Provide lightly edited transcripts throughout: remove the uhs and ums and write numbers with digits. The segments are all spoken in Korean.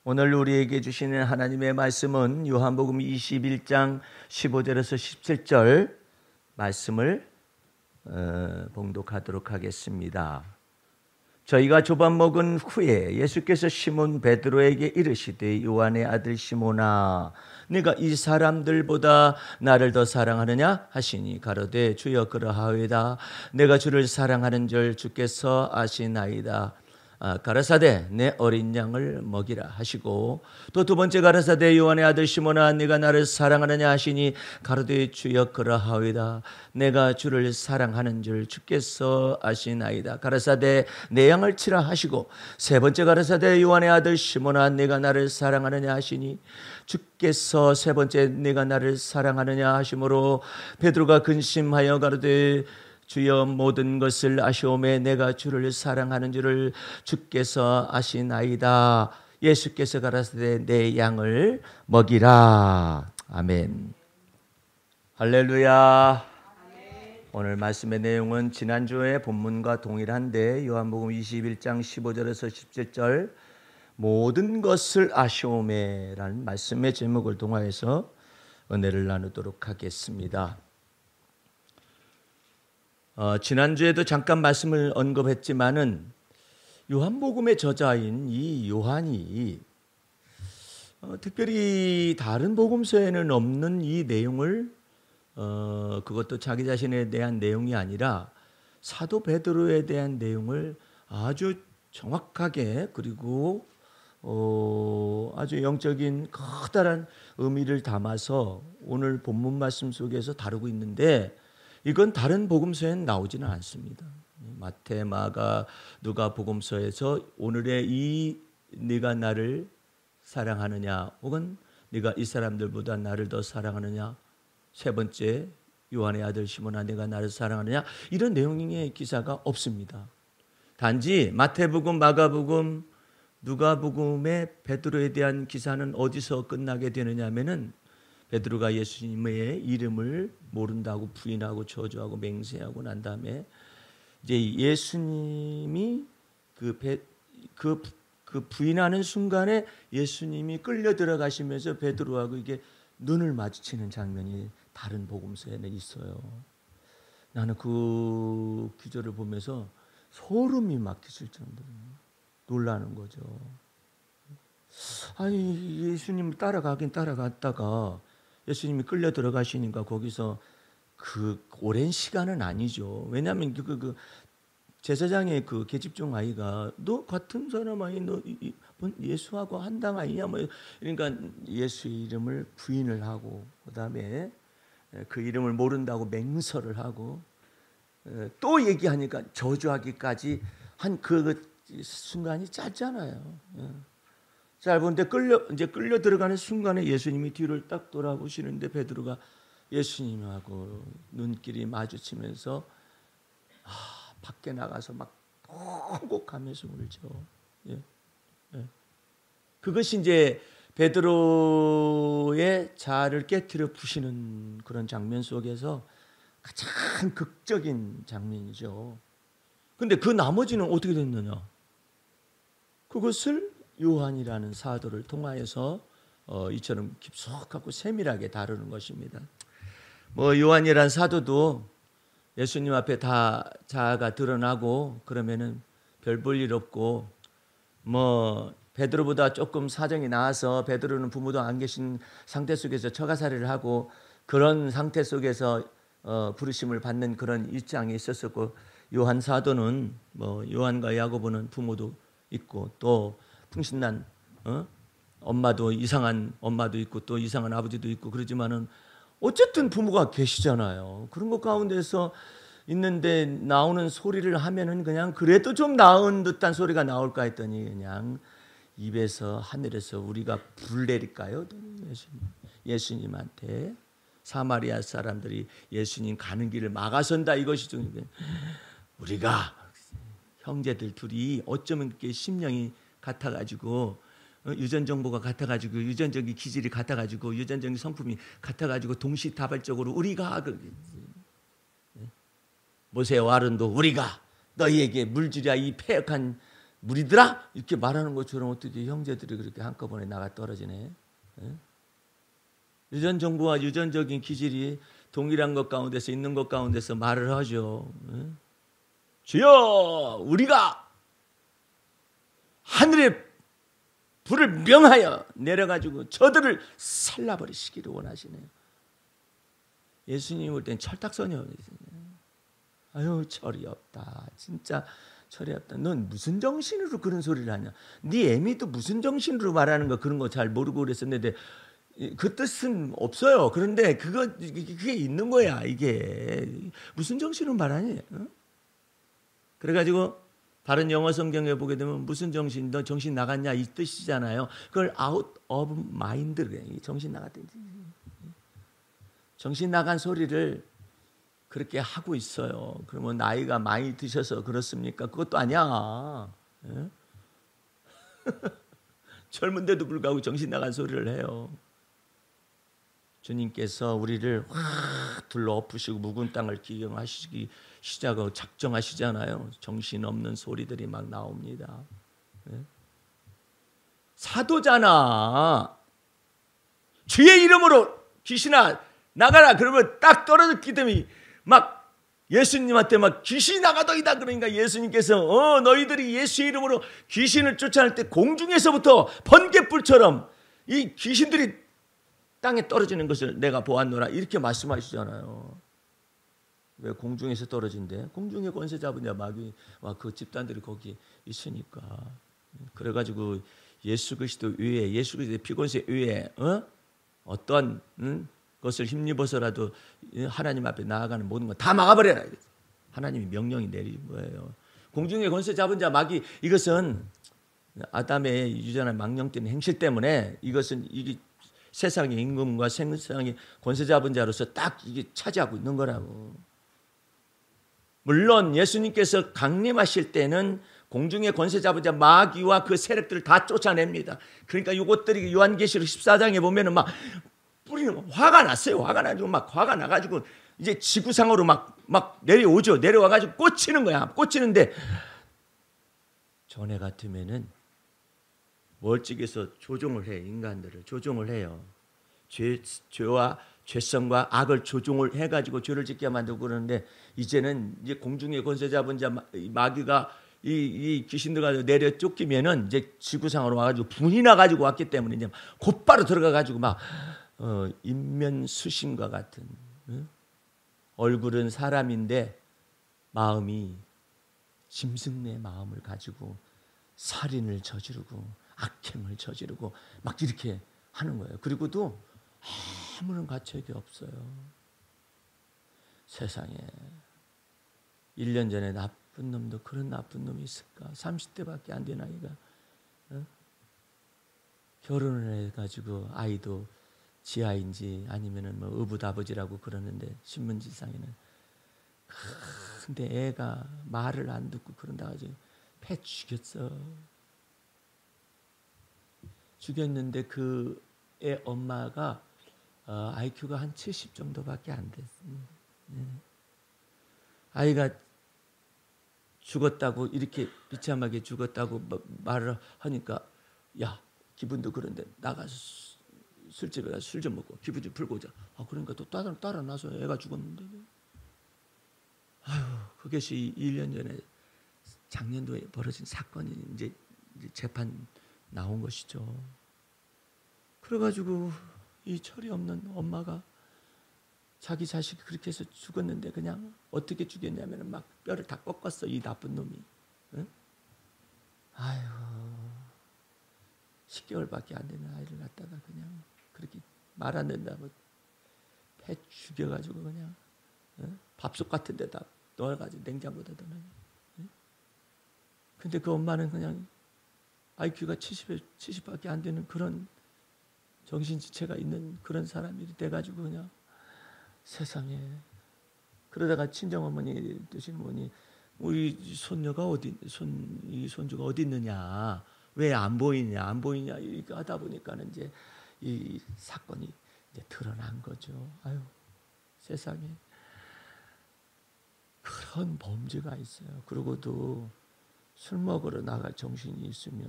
오늘 우리에게 주시는 하나님의 말씀은 요한복음 21장 15절에서 17절 말씀을 봉독하도록 하겠습니다. 저희가 조반 먹은 후에 예수께서 시몬 베드로에게 이르시되 요한의 아들 시몬아 네가 이 사람들보다 나를 더 사랑하느냐 하시니 가로되 주여 그러하오이다. 내가 주를 사랑하는 줄 주께서 아시나이다. 가라사대 내 어린 양을 먹이라 하시고 또 두 번째 가라사대 요한의 아들 시몬아 네가 나를 사랑하느냐 하시니 가로되 주여 그러하오이다. 내가 주를 사랑하는 줄 주께서 아시나이다. 가라사대 내 양을 치라 하시고 세 번째 가라사대 요한의 아들 시몬아 네가 나를 사랑하느냐 하시니 주께서 세 번째 네가 나를 사랑하느냐 하심으로 베드로가 근심하여 가로되 주여 모든 것을 아시오매 내가 주를 사랑하는 줄을 주께서 아시나이다. 예수께서 가라사대 내 양을 먹이라. 아멘. 할렐루야. 오늘 말씀의 내용은 지난주의 본문과 동일한데 요한복음 21장 15절에서 17절 모든 것을 아시오매 라는 말씀의 제목을 통하여서 은혜를 나누도록 하겠습니다. 지난주에도 잠깐 말씀을 언급했지만은 요한복음의 저자인 이 요한이 특별히 다른 복음서에는 없는 이 내용을 그것도 자기 자신에 대한 내용이 아니라 사도 베드로에 대한 내용을 아주 정확하게 그리고 아주 영적인 커다란 의미를 담아서 오늘 본문 말씀 속에서 다루고 있는데 이건 다른 복음서에는 나오지는 않습니다. 마태, 마가, 누가 복음서에서 오늘의 이 네가 나를 사랑하느냐 혹은 네가 이 사람들보다 나를 더 사랑하느냐 세 번째 요한의 아들 시몬아 네가 나를 사랑하느냐 이런 내용의 기사가 없습니다. 단지 마태복음, 마가복음, 누가복음의 베드로에 대한 기사는 어디서 끝나게 되느냐 하면은 베드로가 예수님의 이름을 모른다고 부인하고 저주하고 맹세하고 난 다음에 이제 예수님이 그 부인하는 순간에 예수님이 끌려 들어가시면서 베드로하고 이게 눈을 마주치는 장면이 다른 복음서에는 있어요. 나는 그 구절을 보면서 소름이 막 끼칠 정도로 놀라는 거죠. 아니 예수님 따라가긴 따라갔다가 예수님이 끌려 들어가시니까 거기서 그 오랜 시간은 아니죠. 왜냐하면 그 제사장의 그 계집종 아이가 너 같은 사람 아니 너 예수하고 한당 아니냐 뭐 그러니까 예수의 이름을 부인을 하고 그다음에 그 이름을 모른다고 맹설을 하고 또 얘기하니까 저주하기까지 한 그 순간이 짧잖아요. 짧은데 끌려 들어가는 순간에 예수님이 뒤를 딱 돌아보시는데 베드로가 예수님하고 눈길이 마주치면서 밖에 나가서 막 통곡하면서 울죠. 예. 예. 그것이 이제 베드로의 자아를 깨트려 부시는 그런 장면 속에서 가장 극적인 장면이죠. 근데 그 나머지는 어떻게 됐느냐? 그것을 요한이라는 사도를 통하여서 이처럼 깊숙하고 세밀하게 다루는 것입니다. 뭐 요한이라는 사도도 예수님 앞에 다 자아가 드러나고 그러면은 별 볼 일 없고 뭐 베드로보다 조금 사정이 나아서 베드로는 부모도 안 계신 상태 속에서 처가살이를 하고 그런 상태 속에서 부르심을 받는 그런 입장이 있었었고 요한 사도는 뭐 요한과 야고보는 부모도 있고 또 풍신난 엄마도 이상한 엄마도 있고 또 이상한 아버지도 있고 그러지만은 어쨌든 부모가 계시잖아요. 그런 것 가운데서 있는데 나오는 소리를 하면은 그냥 그래도 좀 나은 듯한 소리가 나올까 했더니 그냥 입에서 하늘에서 우리가 불 내릴까요? 예수님한테 사마리아 사람들이 예수님 가는 길을 막아선다 이것이죠. 우리가 형제들 둘이 어쩌면 그렇게 심령이 같아가지고 유전 정보가 같아가지고 유전적인 기질이 같아가지고 유전적인 성품이 같아가지고 동시다발적으로 우리가 모세와 아론도 우리가 너희에게 물주랴 이 패역한 무리들아 이렇게 말하는 것처럼 어떻게 형제들이 그렇게 한꺼번에 나가 떨어지네. 예? 유전 정부와 유전적인 기질이 동일한 것 가운데서 있는 것 가운데서 말을 하죠. 예? 주여 우리가 하늘의 불을 명하여 내려가지고 저들을 살라버리시기를 원하시네요. 예수님 올 땐 철딱서녀. 아유 철이 없다. 진짜 철이 없다. 넌 무슨 정신으로 그런 소리를 하냐. 네 애미도 무슨 정신으로 말하는 거 그런 거 잘 모르고 그랬었는데 그 뜻은 없어요. 그런데 그게 있는 거야. 이게 무슨 정신으로 말하니? 어? 그래가지고 다른 영어 성경에 보게 되면 무슨 정신, 너 정신 나갔냐 이 뜻이잖아요. 그걸 out of mind, 정신 나갔다. 정신 나간 소리를 그렇게 하고 있어요. 그러면 나이가 많이 드셔서 그렇습니까? 그것도 아니야. 예? 젊은데도 불구하고 정신 나간 소리를 해요. 주님께서 우리를 확 둘러 엎으시고 묵은 땅을 기경하시기 시작하고 작정하시잖아요. 정신없는 소리들이 막 나옵니다. 네? 사도잖아. 주의 이름으로 귀신아 나가라. 그러면 딱 떨어졌기 때문에 막 예수님한테 막 귀신이 나가더이다. 그러니까 예수님께서 너희들이 예수의 이름으로 귀신을 쫓아낼 때 공중에서부터 번갯불처럼 이 귀신들이 땅에 떨어지는 것을 내가 보았노라 이렇게 말씀하시잖아요. 왜 공중에서 떨어진대? 공중에 권세 잡은 자 마귀와 그 집단들이 거기 있으니까. 그래가지고 예수 그리스도 위에 예수 그리스도의 피권세 위에 어떤 것을 힘입어서라도 하나님 앞에 나아가는 모든 건 다 막아버려라. 하나님이 명령이 내린 거예요. 공중에 권세 잡은 자 마귀 이것은 아담의 유전한 망령된 행실 때문에 이것은 이게 세상의 임금과 세상의 권세 잡은 자로서 딱 이게 차지하고 있는 거라고. 물론 예수님께서 강림하실 때는 공중의 권세 잡은 자 마귀와 그 세력들을 다 쫓아냅니다. 그러니까 이것들이 요한계시록 14장에 보면은 막 뿌리는 화가 났어요. 화가 나가지고 막 화가 나가지고 이제 지구상으로 막 내려오죠. 내려와가지고 꽂히는 거야. 꽂히는데 전에 같으면은 멀찍이서 조종을 해. 인간들을 조종을 해요. 죄와 죄성과 악을 조종을 해가지고 죄를 짓게 만들고 그러는데 이제는 이제 공중에 권세 잡은 자 마귀가 이 귀신들과 내려 쫓기면은 이제 지구상으로 와가지고 분이 나가지고 왔기 때문에 이제 곧바로 들어가가지고 막 인면수심과 같은 얼굴은 사람인데 마음이 짐승의 마음을 가지고 살인을 저지르고 악행을 저지르고 막 이렇게 하는 거예요. 그리고도 아무런 가책이 없어요. 세상에 1년 전에 나쁜 놈도 그런 나쁜 놈이 있을까? 30대밖에 안 된 아이가 결혼을 해가지고 아이도 지 아이인지 아니면은 뭐 어부다버지라고 그러는데 신문지상에는 근데 애가 말을 안 듣고 그런다 가지고 패 죽였어. 죽였는데 그 애 엄마가 IQ가 한 70 정도밖에 안 됐습니다. 아이가 죽었다고 이렇게 비참하게 죽었다고 말을 하니까 야 기분도 그런데 나가서 술집에 가서 술 좀 먹고 기분 좀 풀고 오자. 그러니까 또 따라 나서 애가 죽었는데. 아유 그것이 1년 전에 작년도에 벌어진 사건이 이제 재판 나온 것이죠. 그래가지고 이 철이 없는 엄마가 자기 자식이 그렇게 해서 죽었는데 그냥 어떻게 죽였냐면 막 뼈를 다 꺾었어 이 나쁜 놈이. 응? 아유 10개월밖에 안 되는 아이를 갖다가 그냥 그렇게 말 안 된다고 패 죽여가지고 그냥 밥솥 같은 데다 넣어가지고 냉장고에다 넣어요. 근데 그 엄마는 그냥 IQ가 70밖에 안 되는 그런 정신지체가 있는 그런 사람이 돼가지고 그냥 세상에 그러다가 친정어머니 되신 분이 우리 손녀가 이 손주가 어디 있느냐 왜 안 보이냐 이렇게 하다 보니까는 이제 이 사건이 이제 드러난 거죠. 아유 세상에 그런 범죄가 있어요. 그러고도 술 먹으러 나갈 정신이 있으며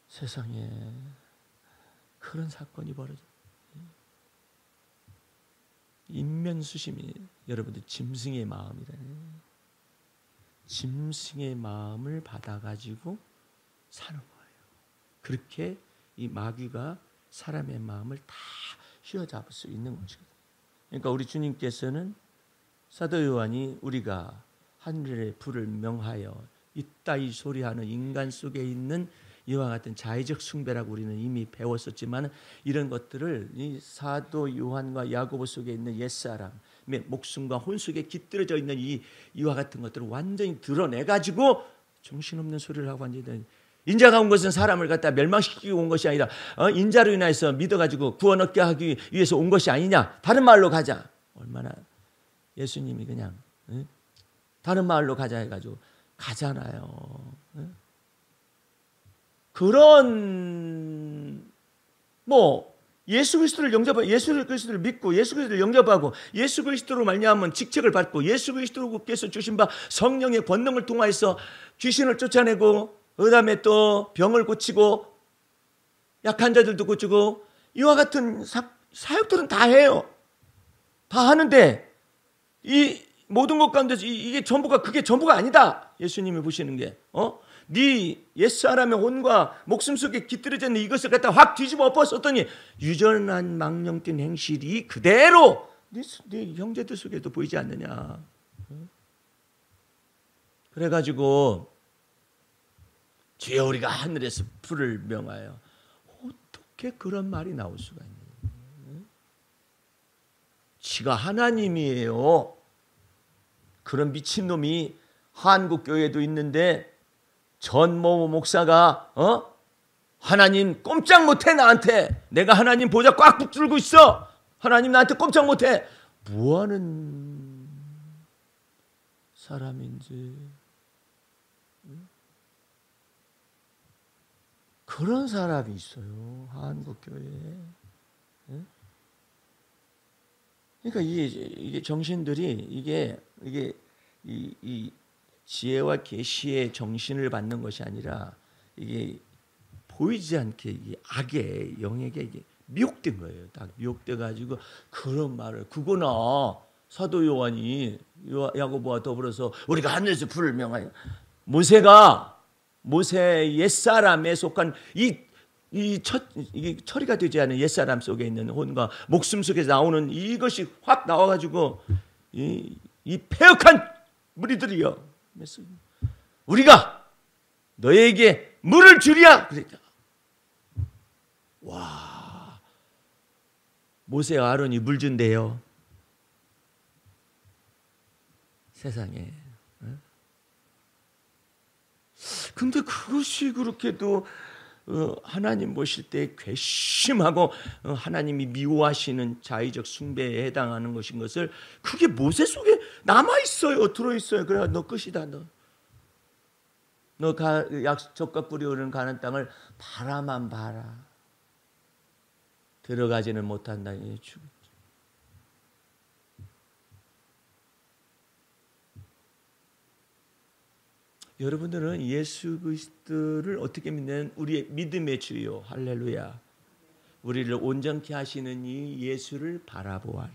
세상에 그런 사건이 벌어져. 인면수심이 여러분들 짐승의 마음이다. 짐승의 마음을 받아가지고 사는 거예요. 그렇게 이 마귀가 사람의 마음을 다 휘어잡을 수 있는 것이거든요. 그러니까 우리 주님께서는 사도 요한이 우리가 하늘의 불을 명하여 이따위 소리하는 인간 속에 있는 이와 같은 자의적 숭배라고 우리는 이미 배웠었지만, 이런 것들을 이 사도 요한과 야고보 속에 있는 옛사람의 목숨과 혼 속에 깃들어져 있는 이와 같은 것들을 완전히 드러내가지고 정신없는 소리를 하고 앉아있는, 인자가 온 것은 사람을 갖다 멸망시키고 온 것이 아니라 인자로 인하여서 믿어가지고 구원 얻게 하기 위해서 온 것이 아니냐. 다른 말로 가자. 얼마나 예수님이 그냥 다른 말로 가자 해가지고 가잖아요. 그런 예수 그리스도를 영접하고 예수 그리스도를 믿고 예수 그리스도를 영접하고 예수 그리스도로 말미암은 직책을 받고 예수 그리스도께서 주신 바 성령의 권능을 통하여서 귀신을 쫓아내고 그다음에 또 병을 고치고 약한 자들도 고치고 이와 같은 사역들은 다 해요. 다 하는데 이 모든 것 가운데서 그게 전부가 아니다. 예수님이 보시는 게 네 옛사람의 혼과 목숨 속에 깃들어져 있는 이것을 갖다 확 뒤집어 엎었더니 유전한 망령된 행실이 그대로 네 형제들 속에도 보이지 않느냐. 그래가지고 주여 우리가 하늘에서 불을 명하여, 어떻게 그런 말이 나올 수가 있느냐. 지가 하나님이에요. 그런 미친놈이 한국교회도 있는데 전모 목사가 하나님 꼼짝 못해. 나한테 내가 하나님 보좌 꽉 붙들고 있어. 하나님 나한테 꼼짝 못해. 뭐하는 사람인지. 그런 사람이 있어요, 한국교회에. 그러니까 이게 정신들이 이 지혜와 계시의 정신을 받는 것이 아니라 이게 보이지 않게 이게 악의 영에게 이게 미혹된 거예요. 딱 미혹돼 가지고 그런 말을, 그거나 사도 요한이 야고보와 더불어서 우리가 하늘에서 불을 명하여, 모세 옛사람에 속한 이게 처리가 되지 않은 옛사람 속에 있는 혼과 목숨 속에서 나오는 이것이 확 나와가지고 이 패역한 무리들이여, 우리가 너에게 물을 주리야. 그랬다. 와, 모세와 아론이 물 준대요. 세상에. 근데 그것이 그렇게도 하나님 보실 때 괘씸하고 하나님이 미워하시는 자의적 숭배에 해당하는 것인 것을, 그게 모세 속에 남아있어요. 들어있어요. 그래, 너 끝이다. 너 약속과 꿀이 흐르는 가나안 땅을 바라만 봐라. 들어가지는 못한다. 여러분들은 예수 그리스도를 어떻게 믿는 우리의 믿음의 주요, 할렐루야. 우리를 온전케 하시는 이 예수를 바라보아라.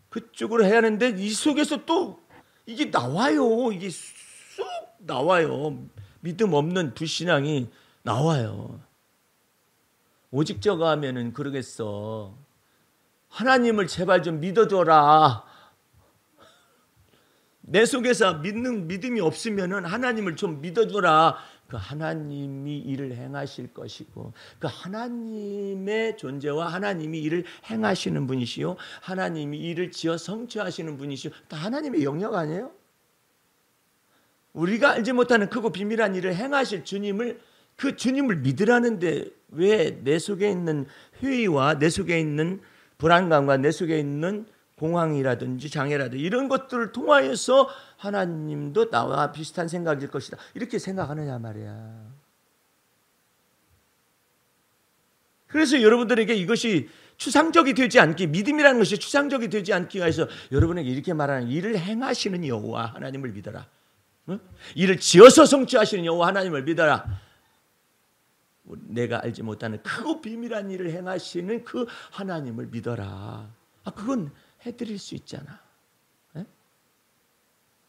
그쪽으로 해야 하는데 이 속에서 또 이게 나와요. 이게 쑥 나와요. 믿음 없는 불신앙이 나와요. 오직 저거 하면은 그러겠어. 하나님을 제발 좀 믿어줘라. 내 속에서 믿음이 없으면은 하나님을 좀 믿어줘라. 그 하나님이 일을 행하실 것이고, 그 하나님의 존재와 하나님이 일을 행하시는 분이시요, 하나님이 일을 지어 성취하시는 분이시요, 다 하나님의 영역 아니에요? 우리가 알지 못하는 크고 비밀한 일을 행하실 주님을, 그 주님을 믿으라는데 왜 내 속에 있는 회의와 내 속에 있는 불안감과 내 속에 있는 공황이라든지 장애라든지 이런 것들을 통하여서 하나님도 나와 비슷한 생각일 것이다, 이렇게 생각하느냐 말이야. 그래서 여러분들에게 이것이 추상적이 되지 않기, 믿음이라는 것이 추상적이 되지 않기 위해서 여러분에게 이렇게 말하는, 일을 행하시는 여호와 하나님을 믿어라. 이를 지어서 성취하시는 여호와 하나님을 믿어라. 내가 알지 못하는 크고 비밀한 일을 행하시는 그 하나님을 믿어라. 그건 해드릴 수 있잖아.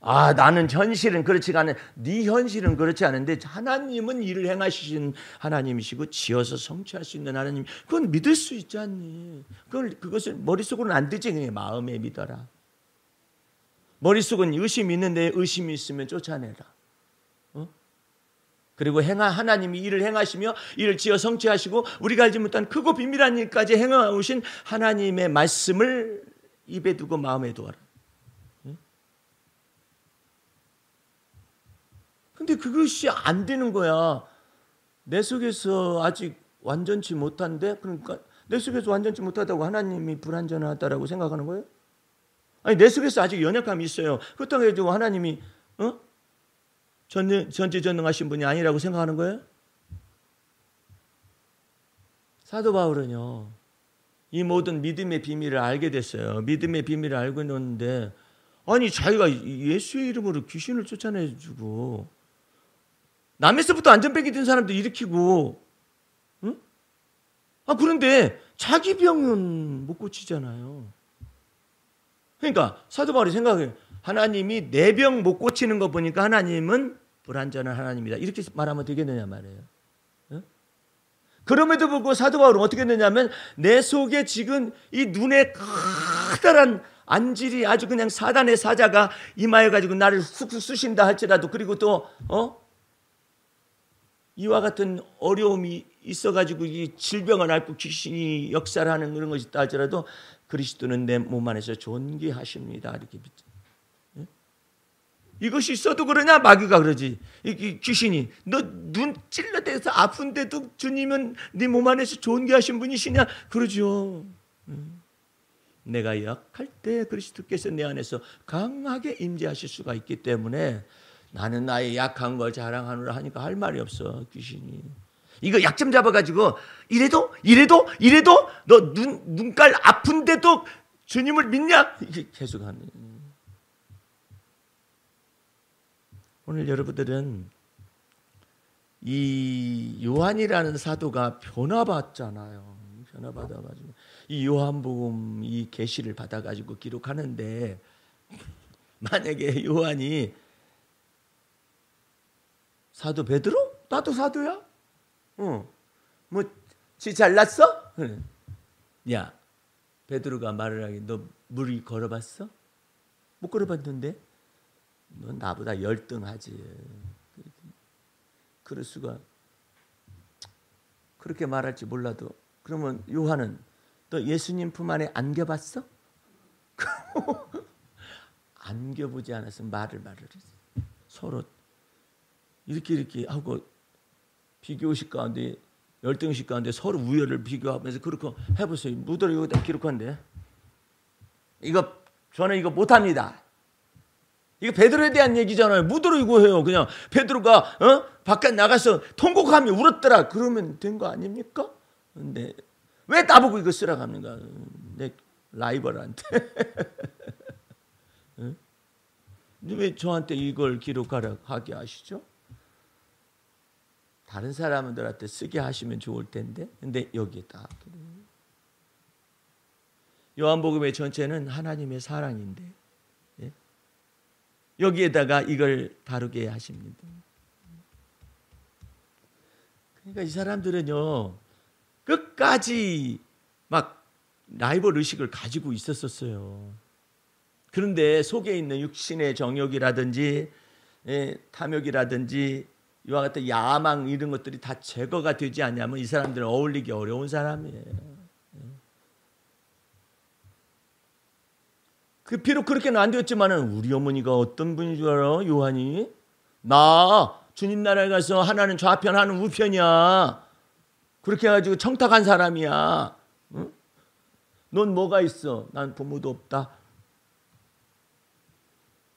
나는 현실은 그렇지가 않은, 네 현실은 그렇지 않은데 하나님은 일을 행하시는 하나님이시고 지어서 성취할 수 있는 하나님, 그건 믿을 수 있지 않니? 그것을 머릿속으로는 안 되지. 그냥 마음에 믿어라. 머릿속은 의심이 있는데 의심이 있으면 쫓아내라. 그리고 하나님이 일을 행하시며 일을 지어 성취하시고 우리가 알지 못한 크고 비밀한 일까지 행하오신 하나님의 말씀을 입에 두고 마음에 두어라. 근데 그것이 안 되는 거야. 내 속에서 아직 완전치 못한데, 그러니까 내 속에서 완전치 못하다고 하나님이 불완전하다라고 생각하는 거예요? 아니, 내 속에서 아직 연약함이 있어요. 그렇다고 해가지고 하나님이 전지전능하신 분이 아니라고 생각하는 거예요? 사도 바울은요, 이 모든 믿음의 비밀을 알게 됐어요. 믿음의 비밀을 알고 있는데, 아니 자기가 예수의 이름으로 귀신을 쫓아내주고 남에서부터 안전뱅이 든 사람도 일으키고, 그런데 자기 병은 못 고치잖아요. 그러니까 사도 바울이 생각해요. 하나님이 내 병 못 고치는 거 보니까 하나님은 불완전한 하나님이다. 이렇게 말하면 되겠느냐 말이에요. 그럼에도 불구하고 사도 바울은 어떻게 했느냐면, 내 속에 지금 이 눈에 커다란 안질이 아주 그냥 사단의 사자가 임하여가지고 나를 쑥쑥 쑤신다 할지라도, 그리고 또 이와 같은 어려움이 있어가지고 이 질병을 앓고 귀신이 역사를 하는 그런 것이 있다 할지라도 그리스도는 내 몸 안에서 존귀하십니다. 이렇게 믿죠. 이것이 있어도 그러냐? 마귀가 그러지. 이 귀신이 너 눈 찔러대서 아픈데도 주님은 네 몸 안에서 존귀하신 분이시냐? 그러죠. 내가 약할 때 그리스도께서 내 안에서 강하게 임재하실 수가 있기 때문에 나는 나의 약한 걸 자랑하노라 하니까 할 말이 없어. 귀신이 이거 약점 잡아가지고 이래도 너 눈깔 아픈데도 주님을 믿냐? 이게 계속 하는. 오늘 여러분들은 이 요한이라는 사도가 변화받잖아요. 변화받아가지고 이 요한복음 이 계시를 받아가지고 기록하는데, 만약에 요한이 사도 베드로? 나도 사도야? 지 잘났어? 야, 베드로가 말을 하기, 너 물 걸어봤어? 못 걸어봤는데? 너 나보다 열등하지. 그럴 수가. 그렇게 말할지 몰라도. 그러면 요한은 너 예수님 품 안에 안겨봤어? 안겨보지 않았으면 말을 했어. 서로 이렇게 하고 비교식 가운데, 열등식 가운데 서로 우열을 비교하면서 그렇게 해보세요. 무더러 여기다 기록한데, 저는 이거 못합니다. 이거 베드로에 대한 얘기잖아요. 무더러 이거 해요. 그냥 베드로가 바깥 나가서 통곡하며 울었더라. 그러면 된 거 아닙니까? 근데 왜 나보고 이거 쓰라고 합니까? 내 라이벌한테. 왜 저한테 이걸 기록하라고 하게 하시죠? 다른 사람들한테 쓰게 하시면 좋을 텐데. 근데 여기에 딱. 요한복음의 전체는 하나님의 사랑인데, 여기에다가 이걸 다루게 하십니다. 그러니까 이 사람들은요, 끝까지 막 라이벌 의식을 가지고 있었어요. 그런데 속에 있는 육신의 정욕이라든지 탐욕이라든지 이와 같은 야망, 이런 것들이 다 제거가 되지 않냐면 이 사람들은 어울리기 어려운 사람이에요. 비록 그렇게는 안 되었지만은, 우리 어머니가 어떤 분인 줄 알아? 요한이? 나 주님 나라에 가서 하나는 좌편 하나는 우편이야. 그렇게 해가지고 청탁한 사람이야. 응? 넌 뭐가 있어? 난 부모도 없다.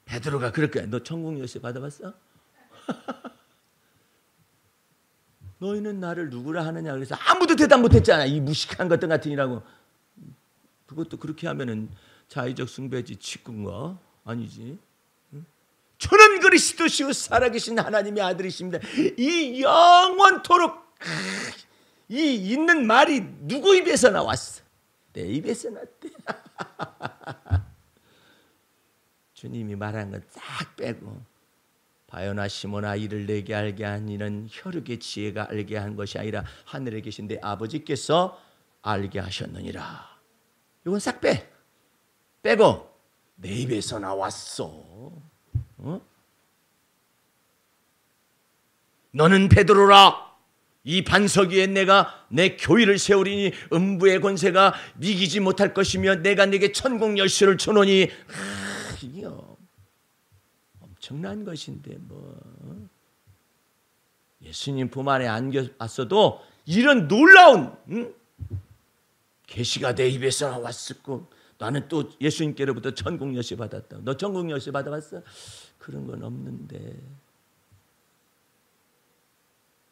베드로가 그렇게, 너 천국 열쇠 받아봤어? 너희는 나를 누구라 하느냐? 그래서 아무도 대답 못했잖아. 이 무식한 것들 같으니라고. 그것도 그렇게 하면은 자의적 숭배지, 치꾼가? 아니지. 응? 주는 그리스도시요 살아계신 하나님의 아들이십니다. 이 영원토록 이 있는 말이 누구 입에서 나왔어? 내 입에서 났대. 주님이 말한 건 싹 빼고 바요나 시모나 이를 내게 알게 한 이는 혈육의 지혜가 알게 한 것이 아니라 하늘에 계신 내 아버지께서 알게 하셨느니라. 이건 싹 빼고 내 입에서 나왔어. 너는 베드로라. 이 반석 위에 내가 내 교회를 세우리니 음부의 권세가 이기지 못할 것이며 내가 내게 천국 열쇠를 주노니. 이거 엄청난 것인데 뭐 예수님 품 안에 안겨왔어도 이런 놀라운 계시가 내 입에서 나왔었고 나는 또 예수님께로부터 천국 열쇠 받았다. 너 천국 열쇠 받아봤어? 그런 건 없는데.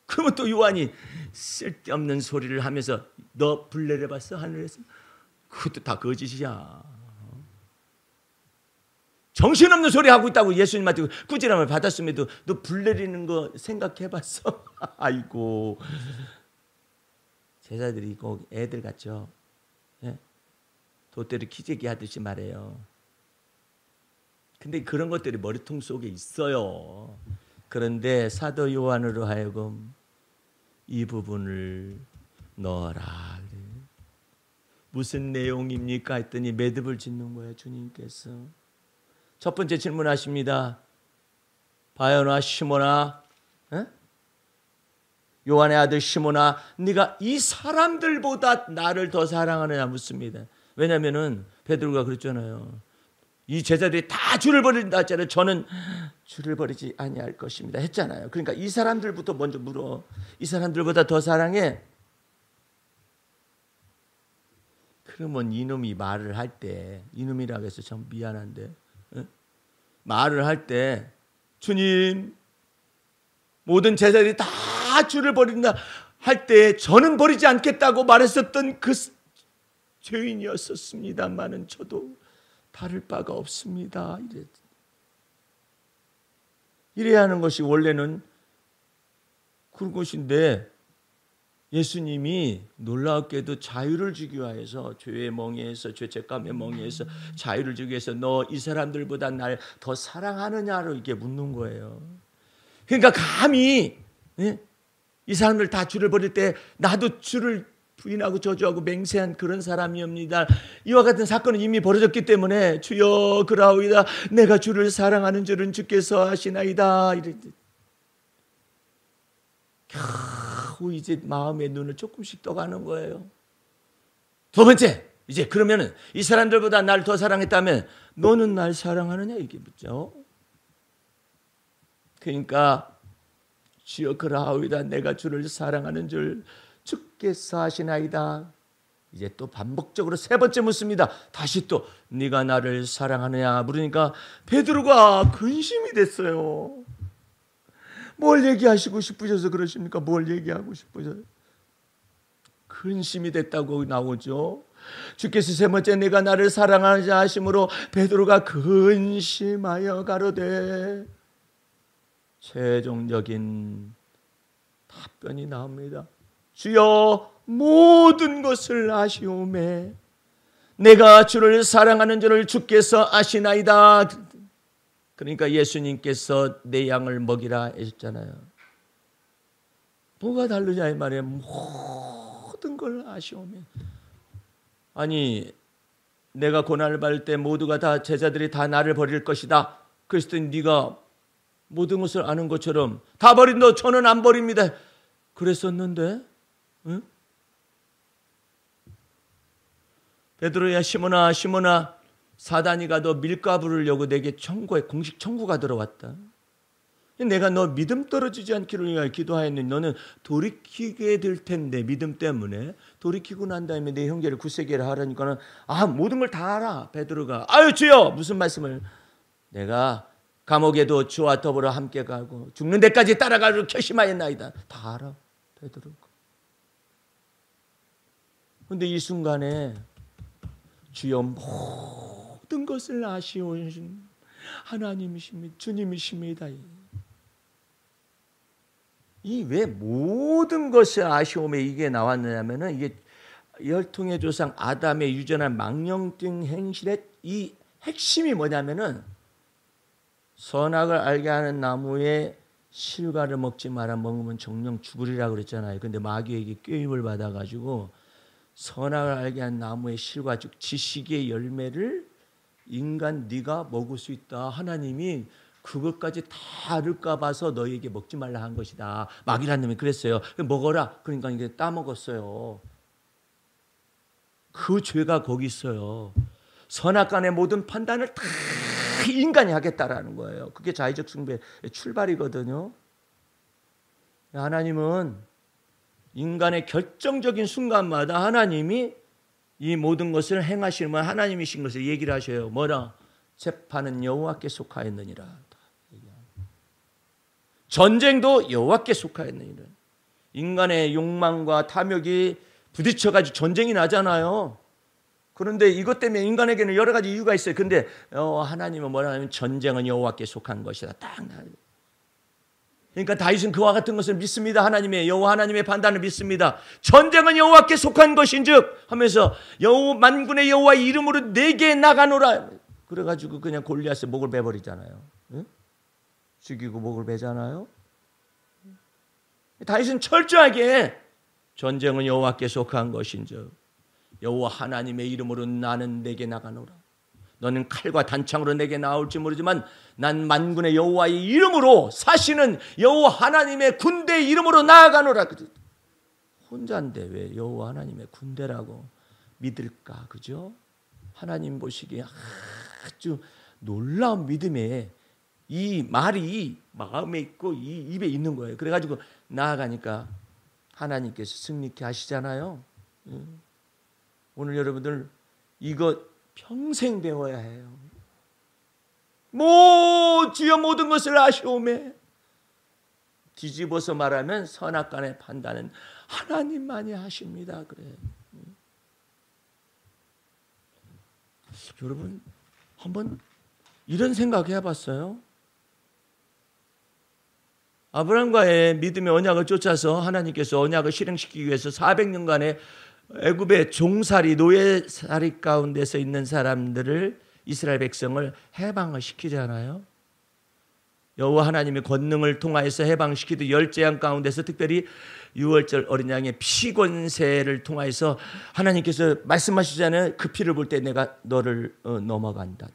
그러면 또 요한이 쓸데없는 소리를 하면서 너 불 내려봤어? 하늘에서? 그것도 다 거짓이야. 정신없는 소리 하고 있다고 예수님한테 꾸지람을 받았음에도 너 불 내리는 거 생각해봤어? 아이고. 제자들이 꼭 애들 같죠? 예? 돛대를 키재기 하듯이 말해요. 근데 그런 것들이 머리통 속에 있어요. 그런데 사도 요한으로 하여금 이 부분을 넣어라. 무슨 내용입니까? 했더니 매듭을 짓는 거예요. 주님께서. 첫 번째 질문하십니다. 바요나 시모나, 요한의 아들 시모나, 네가 이 사람들보다 나를 더 사랑하느냐 묻습니다. 왜냐하면은 베드로가 그랬잖아요. 이 제자들이 다 주를 버린다 했잖아요. 저는 주를 버리지 아니할 것입니다 했잖아요. 그러니까 이 사람들부터 먼저 물어. 이 사람들보다 더 사랑해? 그러면 이놈이 말을 할 때, 이놈이라고 해서 참 미안한데, 말을 할 때 주님 모든 제자들이 다 주를 버린다 할 때 저는 버리지 않겠다고 말했었던 그 죄인이었었습니다만은 저도 다를 바가 없습니다. 이래야 하는 것이 원래는 그런 것인데 예수님이 놀랍게도 자유를 주기 위해서 죄의 멍에에서 죄책감의 멍에에서 자유를 주기 위해서 너 이 사람들보다 날 더 사랑하느냐로 이게 묻는 거예요. 그러니까 감히 이 사람들 다 주를 버릴 때 나도 주를 부인하고 저주하고 맹세한 그런 사람이옵니다. 이와 같은 사건은 이미 벌어졌기 때문에 주여 그라오이다 내가 주를 사랑하는 줄은 주께서 아시나이다. 겨우 이제 마음의 눈을 조금씩 떠가는 거예요. 두 번째, 이제 그러면은 이 사람들보다 날 더 사랑했다면 너는 날 사랑하느냐 이게 묻죠. 그러니까 주여 그라오이다 내가 주를 사랑하는 줄 주께서 아시나이다. 이제 또 반복적으로 세 번째 묻습니다. 다시 또 네가 나를 사랑하느냐 물으니까 베드로가 근심이 됐어요. 뭘 얘기하시고 싶으셔서 그러십니까? 뭘 얘기하고 싶으셔서? 근심이 됐다고 나오죠. 주께서 세 번째 내가 나를 사랑하자 하심으로 베드로가 근심하여 가로되 최종적인 답변이 나옵니다. 주여 모든 것을 아시오매 내가 주를 사랑하는 줄을 주께서 아시나이다. 그러니까 예수님께서 내 양을 먹이라 하셨잖아요. 뭐가 다르냐 이 말이에요. 모든 걸 아시오매. 아니 내가 고난을 받을 때 모두가 다 제자들이 다 나를 버릴 것이다. 그랬을 때 네가 모든 것을 아는 것처럼 다 버린다. 저는 안 버립니다. 그랬었는데 응? 베드로야 시몬아 시몬아 사단이가 너 밀가 부르려고 내게 청구에 공식 청구가 들어왔다. 내가 너 믿음 떨어지지 않기를 위하여 기도하였느니 너는 돌이키게 될 텐데 믿음 때문에 돌이키고 난 다음에 내 형제를 굳세게 하라니까는 모든 걸 다 알아. 베드로가 아유 주여 무슨 말씀을 내가 감옥에도 주와 더불어 함께 가고 죽는 데까지 따라가기로 결심하였나이다. 다 알아 베드로가. 그런데 이 순간에 주여 모든 것을 아시오신 하나님이십니다. 주님이십니다. 이 왜 모든 것의 아쉬움에 이게 나왔느냐면은 이게 열통의 조상 아담의 유전한 망령된 행실의 이 핵심이 뭐냐면은 선악을 알게 하는 나무의 실과를 먹지 마라. 먹으면 정령 죽으리라 그랬잖아요. 근데 마귀에게 꾀임을 받아가지고 선악을 알게 하는 나무의 실과 즉 지식의 열매를 인간 네가 먹을 수 있다. 하나님이 그것까지 다 알을까 봐서 너희에게 먹지 말라 한 것이다. 마귀라는 놈이 그랬어요. 먹어라. 그러니까 이게 따먹었어요. 그 죄가 거기 있어요. 선악간의 모든 판단을 다 인간이 하겠다라는 거예요. 그게 자의적 숭배의 출발이거든요. 하나님은 인간의 결정적인 순간마다 하나님이 이 모든 것을 행하시면 하나님이신 것을 얘기를 하셔요. 뭐라? 재판은 여호와께 속하였느니라. 전쟁도 여호와께 속하였느니라. 인간의 욕망과 탐욕이 부딪혀가지고 전쟁이 나잖아요. 그런데 이것 때문에 인간에게는 여러 가지 이유가 있어요. 근데 하나님은 뭐라 하냐면 전쟁은 여호와께 속한 것이다. 딱 나와요. 그러니까 다윗은 그와 같은 것을 믿습니다. 하나님의 여호와 하나님의 판단을 믿습니다. 전쟁은 여호와께 속한 것인즉 하면서 여호와 만군의 여호와의 이름으로 내게 나가노라. 그래가지고 그냥 골리앗의 목을 베버리잖아요. 응? 죽이고 목을 베잖아요. 다윗은 철저하게 전쟁은 여호와께 속한 것인즉 여호와 하나님의 이름으로 나는 내게 나가노라. 너는 칼과 단창으로 내게 나올지 모르지만 난 만군의 여호와의 이름으로 사시는 여호와 하나님의 군대의 이름으로 나아가노라. 혼자인데 왜 여호와 하나님의 군대라고 믿을까? 그죠? 하나님 보시기에 아주 놀라운 믿음에 이 말이 마음에 있고 이 입에 있는 거예요. 그래가지고 나아가니까 하나님께서 승리케 하시잖아요. 오늘 여러분들 이거 평생 배워야 해요. 주여 모든 것을 아시오매. 뒤집어서 말하면 선악간의 판단은 하나님만이 하십니다. 그래. 여러분 한번 이런 생각 해봤어요? 아브라함과의 믿음의 언약을 쫓아서 하나님께서 언약을 실행시키기 위해서 400년간의 애굽의 종살이 노예살이 가운데서 있는 사람들을 이스라엘 백성을 해방을 시키잖아요. 여호와 하나님의 권능을 통하여서 해방시키듯 열 재앙 가운데서 특별히 유월절 어린 양의 피 권세를 통하여서 하나님께서 말씀하시잖아요. 그 피를 볼 때 내가 너를 넘어간다.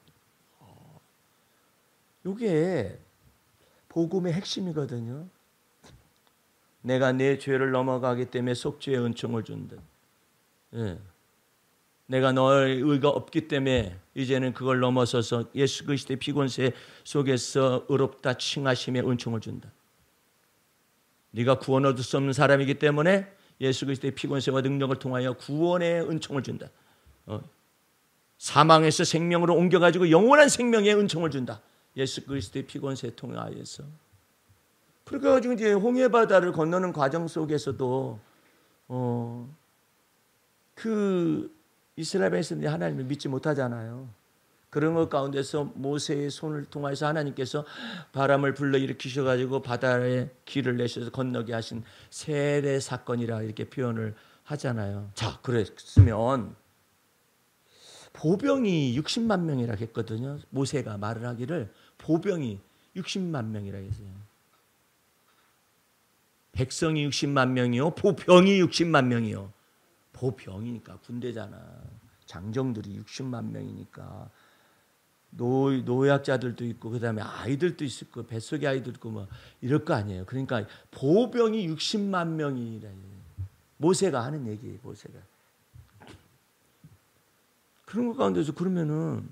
이게 복음의 핵심이거든요. 내가 내 죄를 넘어가기 때문에 속죄의 은총을 준다. 예. 내가 너의 의가 없기 때문에 이제는 그걸 넘어서서 예수 그리스도의 피권세 속에서 의롭다 칭하심의 은총을 준다. 네가 구원 얻을 수 없는 사람이기 때문에 예수 그리스도의 피권세와 능력을 통하여 구원의 은총을 준다. 사망에서 생명으로 옮겨가지고 영원한 생명의 은총을 준다. 예수 그리스도의 피권세에 통하여서. 그렇게 가지고 이제 홍해바다를 건너는 과정 속에서도 그 이스라엘 백성들이 하나님을 믿지 못하잖아요. 그런 것 가운데서 모세의 손을 통해서 하나님께서 바람을 불러일으키셔가지고 바다에 길을 내셔서 건너게 하신 세례 사건이라 이렇게 표현을 하잖아요. 자, 그랬으면 보병이 60만 명이라 했거든요. 모세가 말을 하기를 보병이 60만 명이라 했어요. 백성이 60만 명이요, 보병이 60만 명이요. 보병이니까 군대잖아. 장정들이 60만 명이니까 노약자들도 있고 그다음에 아이들도 있을 거, 뱃속에 아이들 있고 뭐 이럴 거 아니에요. 그러니까 보병이 60만 명이라. 모세가 하는 얘기예요. 모세가. 그런 것 가운데서 그러면은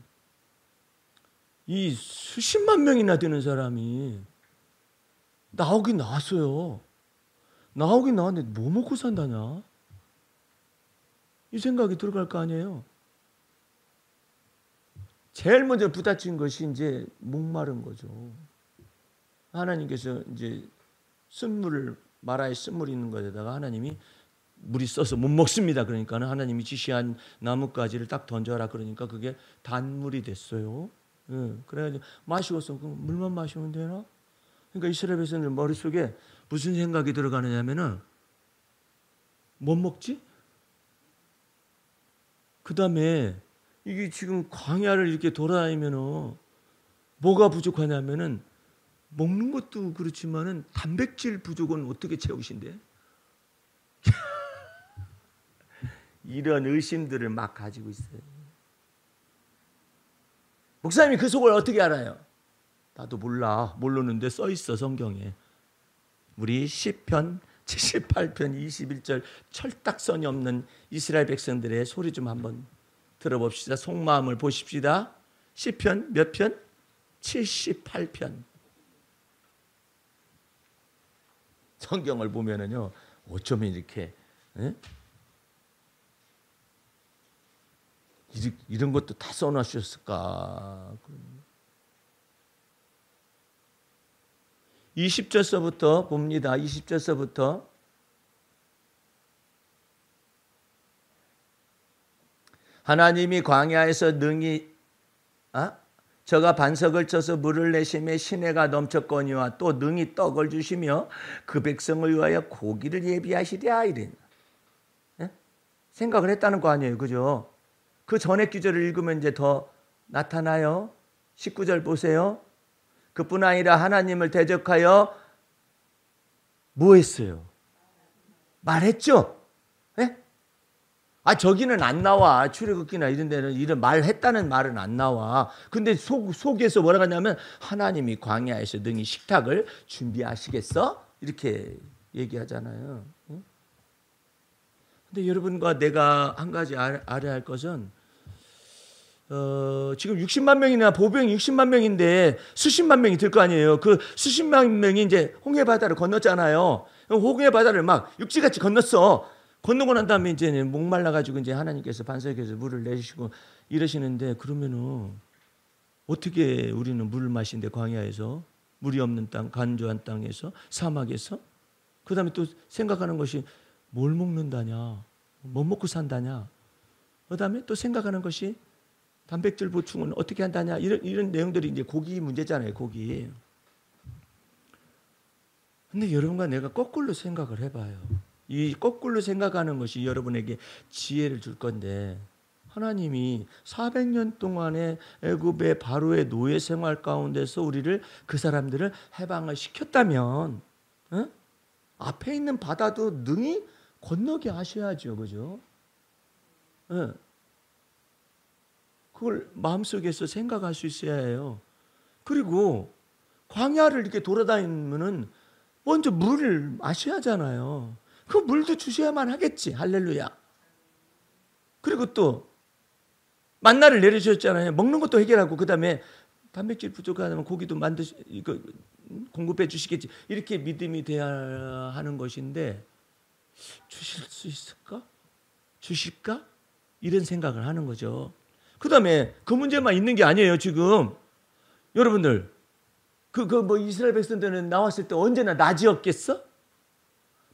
이 수십만 명이나 되는 사람이 나오긴 나왔어요. 나오긴 나왔는데 뭐 먹고 산다냐? 이 생각이 들어갈 거 아니에요. 제일 먼저 부딪힌 것이 이제 목마른 거죠. 하나님께서 이제 쓴물을 마라에 쓴물이 있는 것에다가 하나님이 물이 써서 못 먹습니다. 그러니까 하나님이 지시한 나뭇가지를 딱 던져라 그러니까 그게 단물이 됐어요. 그래가지고 마시고서 물만 마시면 되나? 그러니까 이스라엘 백성들 머릿속에 무슨 생각이 들어가느냐면은 못 먹지? 그 다음에 이게 지금 광야를 이렇게 돌아다니면은 뭐가 부족하냐면은 먹는 것도 그렇지만은 단백질 부족은 어떻게 채우신대? 이런 의심들을 막 가지고 있어요. 목사님이 그 속을 어떻게 알아요? 나도 몰라. 모르는데 써 있어 성경에. 우리 시편 78편 21절 철딱선이 없는 이스라엘 백성들의 소리 좀 한번 들어봅시다. 속마음을 보십시다. 시편 몇 편? 78편. 성경을 보면은요, 어쩌면 이렇게 이런 것도 다 써놓으셨을까? 20절서부터 봅니다. 20절서부터 하나님이 광야에서 능히 저가 반석을 쳐서 물을 내심에 시내가 넘쳤거니와 또 능히 떡을 주시며 그 백성을 위하여 고기를 예비하시랴 이랬나. 생각을 했다는 거 아니에요. 그죠? 그 전에 구절을 읽으면 이제 더 나타나요. 19절 보세요. 그뿐 아니라 하나님을 대적하여 뭐 했어요? 말했죠? 네? 저기는 안 나와. 출애굽기나 이런 데는 이런 말했다는 말은 안 나와. 근데 속에서 뭐라고 하냐면 하나님이 광야에서 능히 식탁을 준비하시겠어? 이렇게 얘기하잖아요. 근데 여러분과 내가 한 가지 알아야 할 것은 지금 60만 명이나 보병이 60만 명인데 수십만 명이 들 거 아니에요. 그 수십만 명이 이제 홍해 바다를 건넜잖아요. 홍해 바다를 막 육지같이 건넜어. 건너고 난 다음에 이제 목말라 가지고 이제 하나님께서 반석에서 물을 내주시고 이러시는데 그러면은 어떻게 우리는 물을 마신대 광야에서 물이 없는 땅, 간조한 땅에서 사막에서 그다음에 또 생각하는 것이 뭘 먹는다냐, 뭐 먹고 산다냐. 그다음에 또 생각하는 것이 단백질 보충은 어떻게 한다냐 이런 내용들이 이제 고기 문제잖아요. 고기. 근데 여러분과 내가 거꾸로 생각을 해봐요. 이 거꾸로 생각하는 것이 여러분에게 지혜를 줄 건데 하나님이 400년 동안의 애굽의 바로의 노예 생활 가운데서 우리를 그 사람들을 해방을 시켰다면 앞에 있는 바다도 능히 건너게 하셔야죠. 그죠? 그걸 마음속에서 생각할 수 있어야 해요. 그리고 광야를 이렇게 돌아다니면은 먼저 물을 마셔야 하잖아요. 그 물도 주셔야만 하겠지. 할렐루야. 그리고 또 만나를 내려주셨잖아요. 먹는 것도 해결하고 그다음에 단백질 부족하다면 고기도 공급해 주시겠지. 이렇게 믿음이 돼야 하는 것인데 주실 수 있을까? 주실까? 이런 생각을 하는 거죠. 그다음에 그 문제만 있는 게 아니에요. 지금 여러분들 뭐 이스라엘 백성들은 나왔을 때 언제나 낮이었겠어?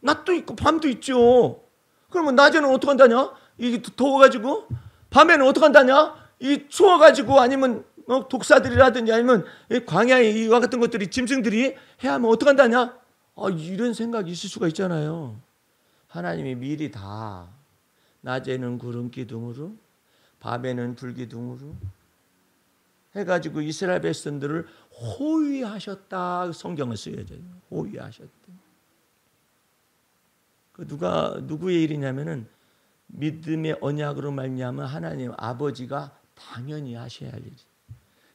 낮도 있고 밤도 있죠. 그러면 낮에는 어떻게 한다냐? 이게 더워가지고 밤에는 어떻게 한다냐? 이 추워가지고 아니면 독사들이라든지 아니면 광야의 이와 같은 것들이 짐승들이 해하면 어떻게 한다냐? 이런 생각이 있을 수가 있잖아요. 하나님이 미리 다 낮에는 구름 기둥으로 밤에는 불기둥으로 해가지고 이스라엘 백성들을 호위하셨다. 성경을 쓰여져요. 호위하셨다. 누구의 일이냐면은 믿음의 언약으로 말미암아 하나님 아버지가 당연히 하셔야 할 일이.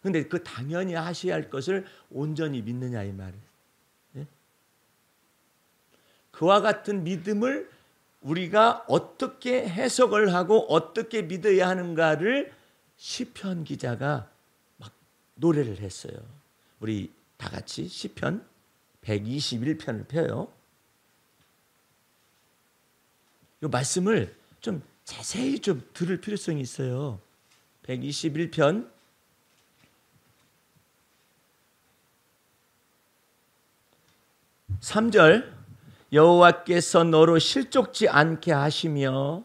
근데 그 당연히 하셔야 할 것을 온전히 믿느냐 이 말이에요. 네? 그와 같은 믿음을 우리가 어떻게 해석을 하고 어떻게 믿어야 하는가를 시편 기자가 막 노래를 했어요. 우리 다 같이 시편 121편을 펴요. 이 말씀을 좀 자세히 좀 들을 필요성이 있어요. 121편 3절 여호와께서 너로 실족지 않게 하시며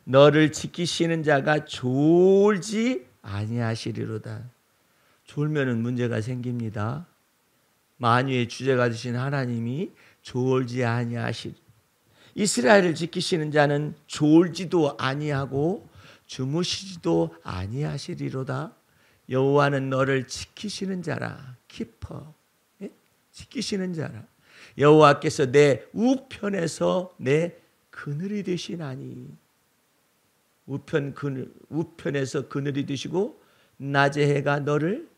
너를 지키시는 자가 졸지 아니하시리로다. 졸면은 문제가 생깁니다. 만유의 주제가 되신 하나님이 졸지 아니하시리. 이스라엘을 지키시는 자는 졸지도 아니하고 주무시지도 아니하시리로다. 여호와는 너를 지키시는 자라. 키퍼. 예? 지키시는 자라. 여호와께서 내 우편에서 내 그늘이 되시나니. 우편에서 그늘이 되시고 낮의 해가 너를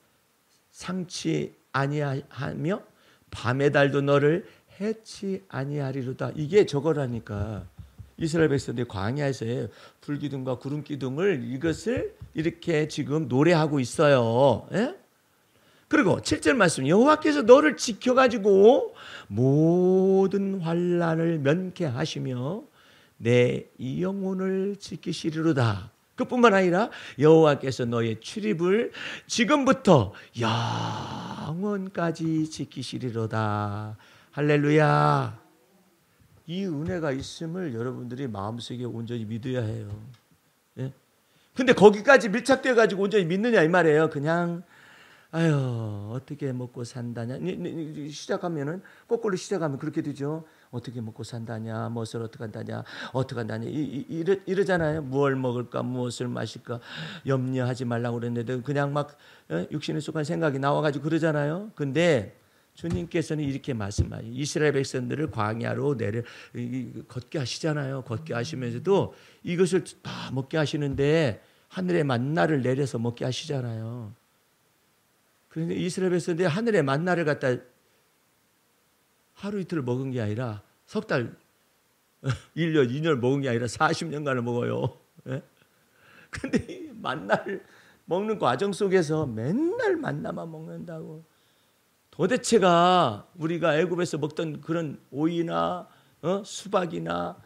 상치 아니하며 밤의 달도 너를 해치 아니하리로다. 이게 저거라니까. 이스라엘 백성들이 광야에서의 불기둥과 구름기둥을 이것을 이렇게 지금 노래하고 있어요. 예? 그리고 7절 말씀, 여호와께서 너를 지켜가지고 모든 환난을 면케하시며 내 이 영혼을 지키시리로다. 그뿐만 아니라 여호와께서 너의 출입을 지금부터 영원까지 지키시리로다. 할렐루야. 이 은혜가 있음을 여러분들이 마음속에 온전히 믿어야 해요. 예? 근데 거기까지 밀착되어 가지고 온전히 믿느냐 이 말이에요. 그냥 아유 어떻게 먹고 산다냐. 시작하면은 거꾸로 시작하면 그렇게 되죠. 어떻게 먹고 산다냐, 무엇을 어떻게 한다냐, 어떻게 한다냐 이러잖아요. 무엇을 먹을까, 무엇을 마실까 염려하지 말라고 그랬는데 그냥 막 육신에 속한 생각이 나와가지고 그러잖아요. 근데 주님께서는 이렇게 말씀하세요. 이스라엘 백성들을 광야로 걷게 하시잖아요. 걷게 하시면서도 이것을 다 먹게 하시는데 하늘의 만나를 내려서 먹게 하시잖아요. 그런데 이스라엘 백성들이 하늘의 만나를 갖다 하루 이틀 먹은 게 아니라 석 달, 1년, 2년 먹은 게 아니라 40년간을 먹어요. 그런데 이 만나를 먹는 과정 속에서 맨날 만나만 먹는다고. 도대체가 우리가 애굽에서 먹던 그런 오이나 수박이나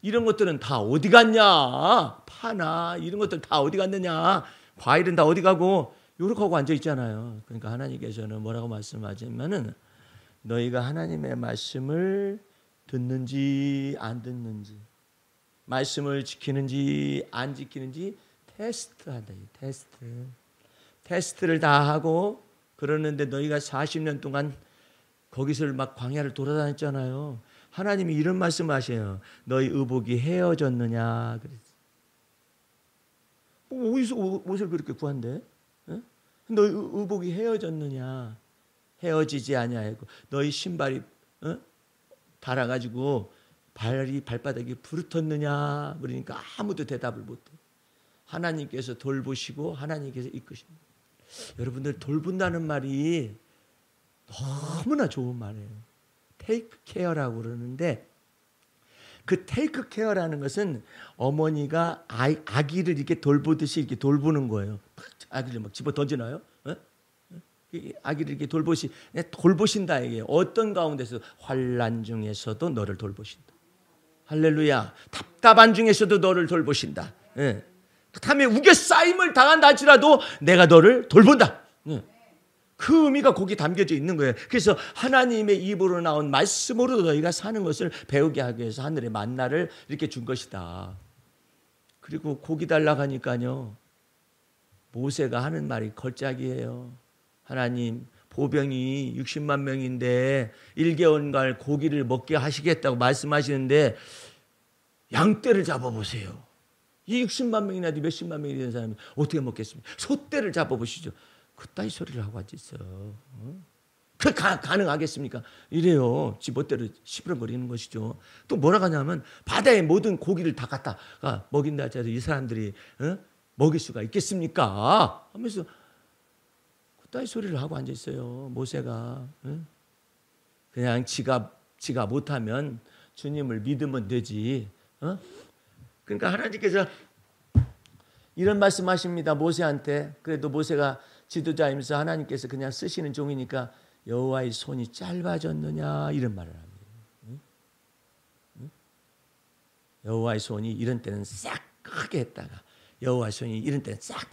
이런 것들은 다 어디 갔냐? 파나 이런 것들 다 어디 갔느냐? 과일은 다 어디 가고 요렇게 하고 앉아 있잖아요. 그러니까 하나님께서는 뭐라고 말씀하시냐면은 너희가 하나님의 말씀을 듣는지 안 듣는지, 말씀을 지키는지 안 지키는지 테스트한다. 테스트를 다 하고 그러는데 너희가 40년 동안 거기서 막 광야를 돌아다녔잖아요. 하나님이 이런 말씀하셔요. 너희 의복이 헤어졌느냐 그랬어. 어디서 옷을 그렇게 구한대? 너희 의복이 헤어졌느냐? 헤어지지 아니하고 너희 신발이 닳아가지고 발바닥이 부르텄느냐? 그러니까 아무도 대답을 못해. 하나님께서 돌보시고 하나님께서 이끄십니다. 여러분들 돌본다는 말이 너무나 좋은 말이에요. 테이크 케어라고 그러는데 그 테이크 케어라는 것은 어머니가 아기를 이렇게 돌보듯이 이렇게 돌보는 거예요. 아기를 막 집어 던지나요? 아기를 이렇게 돌보신다 이게 어떤 가운데서 환난 중에서도 너를 돌보신다. 할렐루야. 답답한 중에서도 너를 돌보신다. 그다음에 우겨싸임을 당한다 할지라도 내가 너를 돌본다. 그 의미가 거기 담겨져 있는 거예요. 그래서 하나님의 입으로 나온 말씀으로 너희가 사는 것을 배우게 하기 위해서 하늘의 만나를 이렇게 준 것이다. 그리고 고기 달라고 하니까요. 모세가 하는 말이 걸작이에요. 하나님 보병이 60만 명인데 1개월간 고기를 먹게 하시겠다고 말씀하시는데 양떼를 잡아보세요. 이 60만 명이나 몇십만 명이 되는 사람이 어떻게 먹겠습니까? 소떼를 잡아보시죠. 그따위 소리를 하고 앉아있어요. 그 가능하겠습니까? 이래요. 지멋대로 시부렁거리는 것이죠. 또 뭐라고 하냐면 바다의 모든 고기를 다 갖다가 먹인다 해도 이 사람들이 먹일 수가 있겠습니까? 하면서 그따위 소리를 하고 앉아있어요. 모세가. 그냥 지가 못하면 주님을 믿으면 되지. 그러니까 하나님께서 이런 말씀하십니다. 모세한테. 그래도 모세가 지도자이면서 하나님께서 그냥 쓰시는 종이니까 여호와의 손이 짧아졌느냐 이런 말을 합니다. 여호와의 손이 이런 때는 싹 크게 했다가 여호와의 손이 이런 때는 싹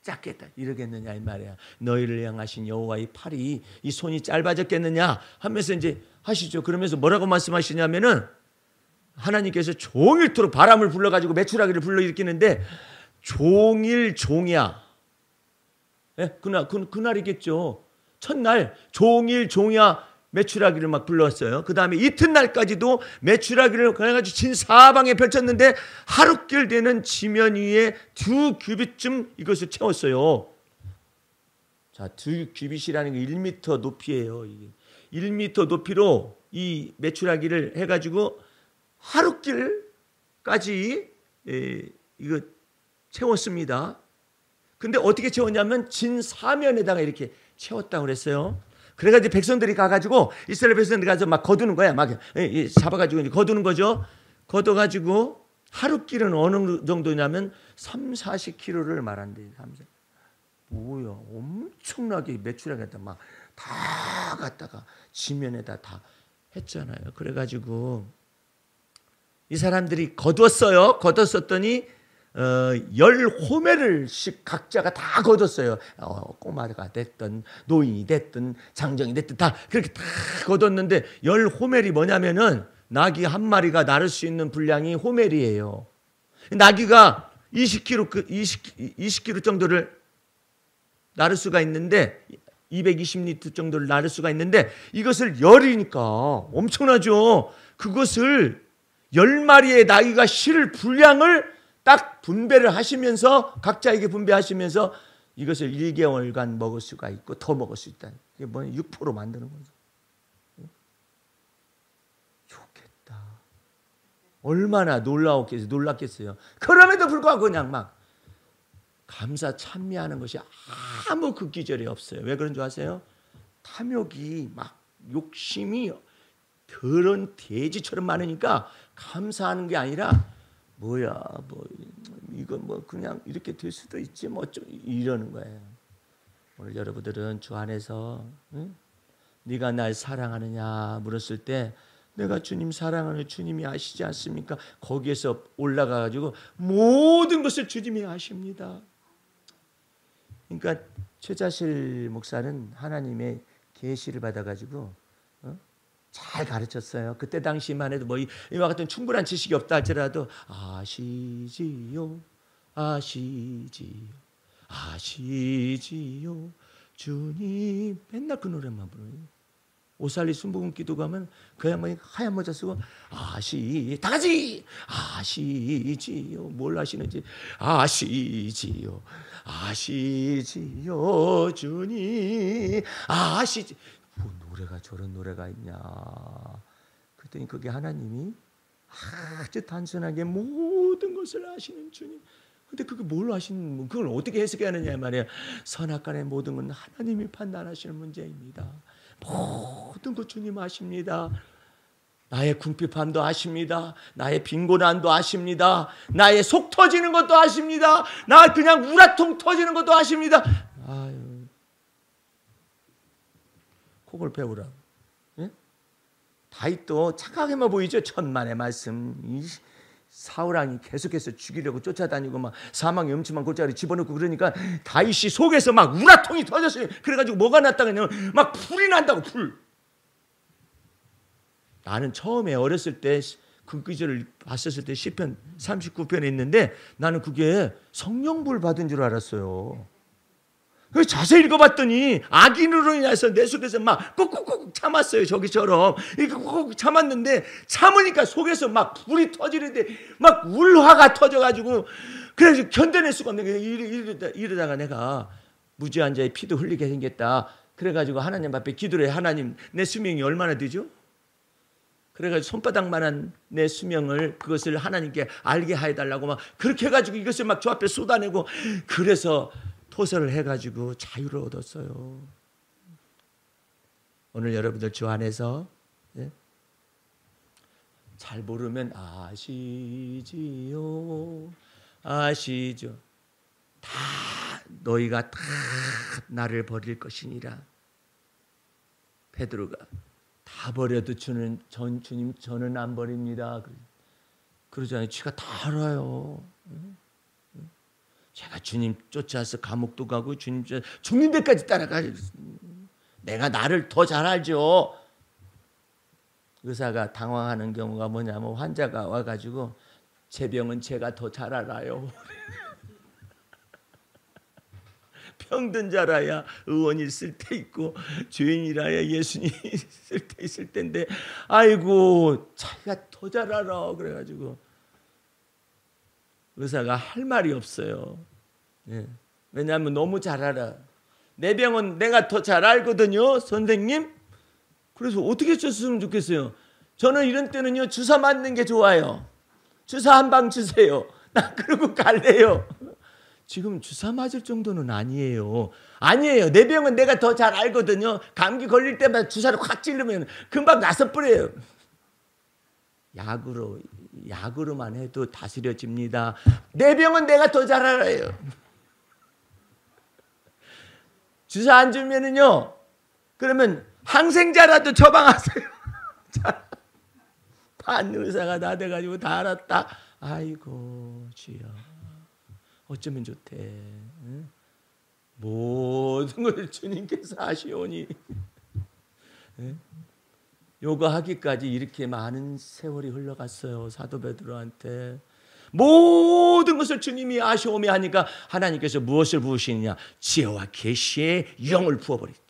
작게 했다 이러겠느냐 이 말이야. 너희를 향하신 여호와의 팔이 이 손이 짧아졌겠느냐 하면서 이제 하시죠. 그러면서 뭐라고 말씀하시냐면은 하나님께서 종일토록 바람을 불러가지고 메추라기를 불러일으키는데 종일 종이야. 예, 그날이겠죠. 첫날 종일 종야 메추라기를 막 불렀어요. 그 다음에 이튿날까지도 메추라기를 그래가지고 진 사방에 펼쳤는데 하루길 되는 지면 위에 2규빗쯤 이것을 채웠어요. 자, 2규빗이라는 게 1m 높이에요. 이게 1m 높이로 이 메추라기를 해가지고 하루길까지 이거 채웠습니다. 근데 어떻게 채웠냐면 진 사면에다가 이렇게 채웠다고 그랬어요. 그래가지고 백성들이 가가지고 이스라엘 백성들이 가서 막 거두는 거야. 막 잡아가지고 이제 거두는 거죠. 걷어가지고 하루길은 어느 정도냐면 30-40km를 말한대요. 뭐야, 엄청나게 메추라기에다 막 다 갖다가 지면에다 다 했잖아요. 그래가지고 이 사람들이 거두었어요. 거뒀었더니 10호멜을씩 각자가 다 거뒀어요. 꼬마가 됐든 노인이 됐든 장정이 됐든 다 그렇게 다 거뒀는데 10호멜이 뭐냐면은 나귀 한 마리가 나를 수 있는 분량이 호멜이에요. 나귀가 20kg 정도를 나를 수가 있는데 220리터 정도를 나를 수가 있는데 이것을 열이니까 엄청나죠. 그것을 10마리의 나귀가 실을 분량을 딱 분배를 하시면서 각자에게 분배하시면서 이것을 1개월간 먹을 수가 있고 더 먹을 수 있다. 이게 뭐냐, 육포로 만드는 거죠. 좋겠다. 얼마나 놀랐겠어요. 그럼에도 불구하고 그냥 막 감사 찬미하는 것이 아무 그 기절이 없어요. 왜 그런 줄 아세요? 탐욕이 막 욕심이 더러운 돼지처럼 많으니까 감사하는 게 아니라 뭐야, 뭐 이거 뭐 그냥 이렇게 될 수도 있지 뭐 좀 이러는 거예요. 오늘 여러분들은 주 안에서 네가 날 사랑하느냐 물었을 때 내가 주님 사랑하는 주님이 아시지 않습니까? 거기에서 올라가 가지고 모든 것을 주님이 아십니다. 그러니까 최자실 목사는 하나님의 계시를 받아 가지고 잘 가르쳤어요. 그때 당시만 해도 뭐 이와 같은 충분한 지식이 없다 할지라도 아시지요, 아시지요, 아시지요, 주님 맨날 그 노래만 부르요. 오살리 순복음 기도 가면 그 양반이 하얀 모자 쓰고 다 같이 아시지요. 뭘 아시는지 아시지요, 아시지요, 주님 아시지. 뭐 노래가 저런 노래가 있냐. 그랬더니 그게 하나님이 아주 단순하게 모든 것을 아시는 주님. 근데 그게 뭘 아시는, 그걸 어떻게 해석하느냐 말이에요. 선악간의 모든 건 하나님이 판단하시는 문제입니다. 모든 것 주님 아십니다. 나의 궁핍함도 아십니다. 나의 빈곤함도 아십니다. 나의 속 터지는 것도 아십니다. 나 그냥 우라통 터지는 것도 아십니다. 아유, 그걸 배우라고. 예? 다윗도 착하게만 보이죠. 천만의 말씀. 사울왕이 계속해서 죽이려고 쫓아다니고 막 사망의 음침한 골짜기 집어넣고 그러니까 다윗이 속에서 막 우라통이 터졌어요. 그래가지고 뭐가 났다고 하냐면 막 불이 난다고. 불. 나는 처음에 어렸을 때 그 기절을 봤었을 때 시편 39편에 있는데 나는 그게 성령불 받은 줄 알았어요. 자세히 읽어봤더니 악인으로 인해서 내 속에서 막 꾹꾹꾹 참았어요. 저기처럼 꾹꾹 참았는데 참으니까 속에서 막 불이 터지는데 막 울화가 터져가지고 그래서 견뎌낼 수가 없는 거예요. 이러다가 내가 무죄한 자의 피도 흘리게 생겼다. 그래가지고 하나님 앞에 기도를 해. 하나님, 내 수명이 얼마나 되죠? 그래가지고 손바닥만한 내 수명을 그것을 하나님께 알게 해달라고 막 그렇게 해가지고 이것을 막 저 앞에 쏟아내고 그래서 토설을 해가지고 자유를 얻었어요. 오늘 여러분들 주 안에서 잘 모르면 아시지요, 아시죠. 다 너희가 다 나를 버릴 것이니라. 베드로가 다 버려도 주님 저는 안 버립니다. 그러잖아요. 지가 다 알아요. 제가 주님 쫓아서 감옥도 가고 주님 죽는 데까지 따라가요. 내가 나를 더 잘 알죠. 의사가 당황하는 경우가 뭐냐면 환자가 와가지고 제 병은 제가 더 잘 알아요. 병든 자라야 의원이 있을 때 있고 죄인이라야 예수님이 있을 때 있을 텐데 아이고 자기가 더 잘 알아. 그래가지고 의사가 할 말이 없어요. 예. 왜냐하면 너무 잘 알아. 내 병은 내가 더 잘 알거든요, 선생님. 그래서 어떻게 쳤으면 좋겠어요. 저는 이런 때는요, 주사 맞는 게 좋아요. 주사 한 방 주세요. 나 그러고 갈래요. 지금 주사 맞을 정도는 아니에요. 아니에요. 내 병은 내가 더 잘 알거든요. 감기 걸릴 때마다 주사를 확 찌르면 금방 나서버려요. 약으로만 해도 다스려집니다. 내 병은 내가 더 잘 알아요. 주사 안 주면은요, 그러면 항생제라도 처방하세요. 반 의사가 다 돼가지고 다 알았다. 아이고 주여, 어쩌면 좋대. 응? 모든 것을 주님께서 하시오니. 응? 요거 하기까지 이렇게 많은 세월이 흘러갔어요. 사도 베드로한테. 모든 것을 주님이 아시오며 하니까 하나님께서 무엇을 부으시느냐? 지혜와 계시의 영을 부어버렸대.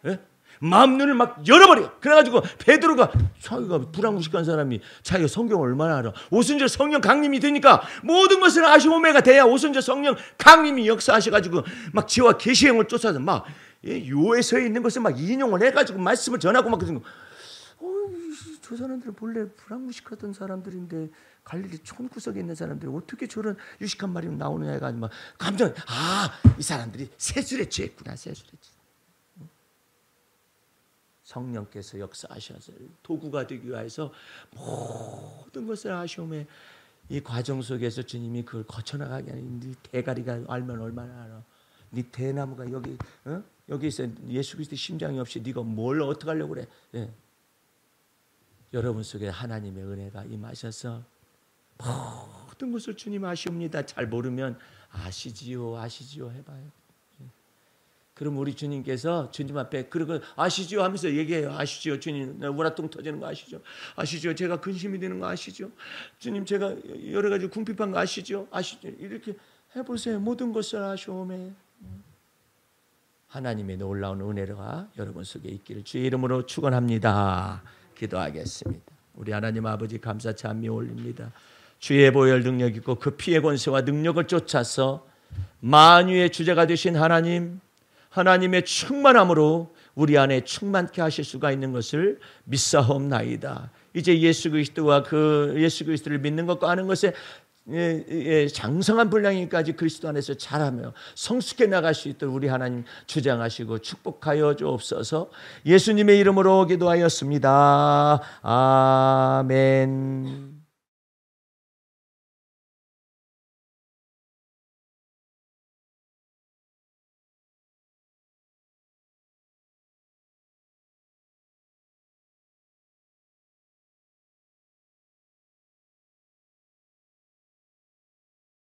응? 마음 눈을 막 열어버려. 그래가지고 베드로가, 자기가 불황무식한 사람이 자기가 성경을 얼마나 알아. 오순절 성령 강림이 되니까 모든 것을 아시오메가 돼야 오순절 성령 강림이 역사하셔가지고 막 지혜와 계시의 영을 쫓아서 막 요에서에 있는 것을 막 인용을 해가지고 말씀을 전하고 막 그러는 거. 저 사람들은 본래 불황무식하던 사람들인데 갈릴리 촌구석에 있는 사람들이 어떻게 저런 유식한 말이 나오느냐 해가지고 막 감정, 이 사람들이 세술에 취했구나. 세술에 취했구나. 성령께서 역사하셔서 도구가 되기 위해서 모든 것을 하시오매 이 과정 속에서 주님이 그걸 거쳐나가게 하는 네 대가리가 알면 얼마나 알아. 네 대나무가 여기 있어. 예수 그리스도의 심장이 없이 네가 뭘 어떻게 하려고 그래. 예. 여러분 속에 하나님의 은혜가 임하셔서 모든 것을 주님 아시옵니다. 잘 모르면 아시지요 해봐요. 그럼 우리 주님께서 주님 앞에 그러고 아시지요 하면서 얘기해요. 아시지요 주님, 우라통 터지는 거 아시죠? 아시죠? 제가 근심이 되는 거 아시죠? 주님, 제가 여러 가지 궁핍한 거 아시죠? 아시죠? 이렇게 해보세요. 모든 것을 아시오매 하나님의 놀라운 은혜가 여러분 속에 있기를 주의 이름으로 축원합니다. 기도하겠습니다. 우리 하나님 아버지 감사 찬미 올립니다. 주의 보혈 능력 있고 그 피의 권세와 능력을 쫓아서 만유의 주제가 되신 하나님의 충만함으로 우리 안에 충만케 하실 수가 있는 것을 믿사옵나이다. 이제 예수 그리스도와 그 예수 그리스도를 믿는 것과 아는 것에 장성한 분량이까지 그리스도 안에서 자라며 성숙해 나갈 수 있도록 우리 하나님 주장하시고 축복하여 주옵소서. 예수님의 이름으로 기도하였습니다. 아멘.